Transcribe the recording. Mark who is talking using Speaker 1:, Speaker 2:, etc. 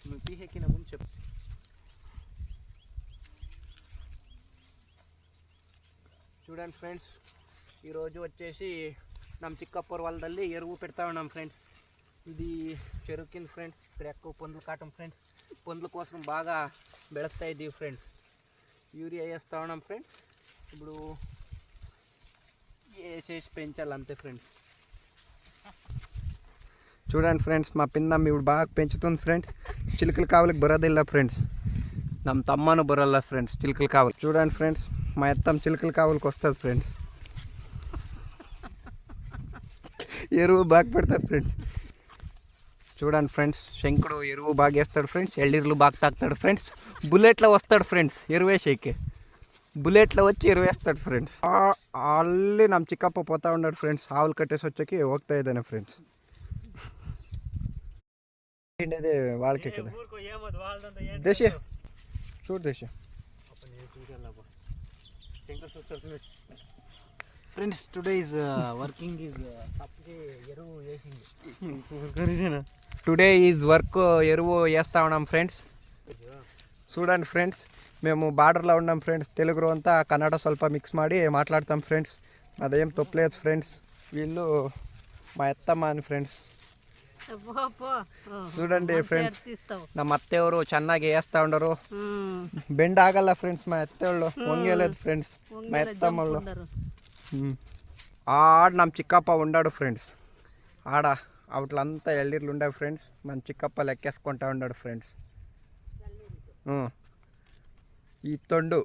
Speaker 1: నువ్వు తీసేకిన ముందు చెప్పు. చూడండి ఫ్రెండ్స్, ఈరోజు వచ్చేసి ನಮ್ಮ ಚಿಕ್ಕಪ್ಪರ ಹೊಲದಲ್ಲಿ ಎರುವು పెడతా ఉన్నాం ఫ్రెండ్స్. ఇది చెరువు కింద ఫ్రెండ్స్. ఇక్కడ ఎక్కువ పందులు కాటం ఫ్రెండ్స్. పందుల కోసం బాగా ಬೆಳೆಸ್ತಾ ఇದ್ದೀವಿ ఫ్రెండ్స్. యూరియా వేస్తూ ఉన్నాం ఫ్రెండ్స్. ఇప్పుడు వేసేసి పెంచాలి అంతే ఫ్రెండ్స్. చూడండి ఫ్రెండ్స్, మా పిన్నమ్మ ఇప్పుడు బాగా పెంచుతుంది ఫ్రెండ్స్. చిలుకల కావలికి బರೋದಿಲ್ಲ ఫ్రెండ్స్. ನಮ್ಮ ತಮ್ಮನೂ ಬರೋಲ್ಲ ఫ్రెండ్స్ చిలుకల కావలి. చూడండి ఫ్రెండ్స్, మా అత్తమ్మ చిలుకల కావలికి వస్తుంది ఫ్రెండ్స్. ఎరువు బాగా పెడతారు ఫ్రెండ్స్. చూడండి ఫ్రెండ్స్, శంకుడు ఎరువు బాగా వేస్తాడు ఫ్రెండ్స్. ఎళ్ళీర్లు బాగా తాకుతాడు ఫ్రెండ్స్. బుల్లెట్లో వస్తాడు ఫ్రెండ్స్ ఎరువు వేసేకి. బుల్లెట్లో వచ్చి ఎరువు వేస్తాడు ఫ్రెండ్స్. ಅಲ್ಲಿ ನಮ್ಮ ಚಿಕ್ಕಪ್ಪ పోతా ఉన్నాడు ఫ్రెండ్స్. ఆవులు కట్టేసి వచ్చాకి ಹೋಗ್ತಾ ಇದ್ದಾನೆ ಫ್ರೆಂಡ್ಸ್. ఏంటది వాళ్ళకి కదా దేశ చూడు దేశ
Speaker 2: friends. Today is working is ఎరువు వేసింది.
Speaker 1: టుడే ఈజ్ వర్క్ ఎరువు వేస్తా ఉన్నాం ఫ్రెండ్స్. చూడండి ఫ్రెండ్స్, మేము బార్డర్లో ఉన్నాం ఫ్రెండ్స్. తెలుగు అంతా కన్నడ ಸ್ವಲ್ಪ ಮಿಕ್ಸ್ ಮಾಡಿ మాట్లాడతాం ఫ్రెండ్స్. అదేం తప్పలేదు ఫ్రెండ్స్. వీళ్ళు మా అత్తమ్మ అని ఫ్రెండ్స్. చూడండి ఫ్రెండ్స్, ನಮ್ಮ ಅತ್ತೆಯವರು ಚೆನ್ನಾಗಿ వేస్తా ఉండరు. ಬೆಂಡ್ ಆಗಲ್ಲ ಫ್ರೆಂಡ್ಸ್. మా అత్తేళ్ళు వంగేలేదు ఫ్రెండ్స్. మా అత్తమ్మళ్ళు ఆడ ನಮ್ಮ చిక్కప్ప ఉండాడు ఫ్రెండ్స్. ఆడ అవట్లంతా ఎళ్ళీర్లు ఉండవు ఫ్రెండ్స్. మన చిక్కప్ప లెక్కేసుకుంటా ఉన్నాడు ఫ్రెండ్స్. ఈ తొండు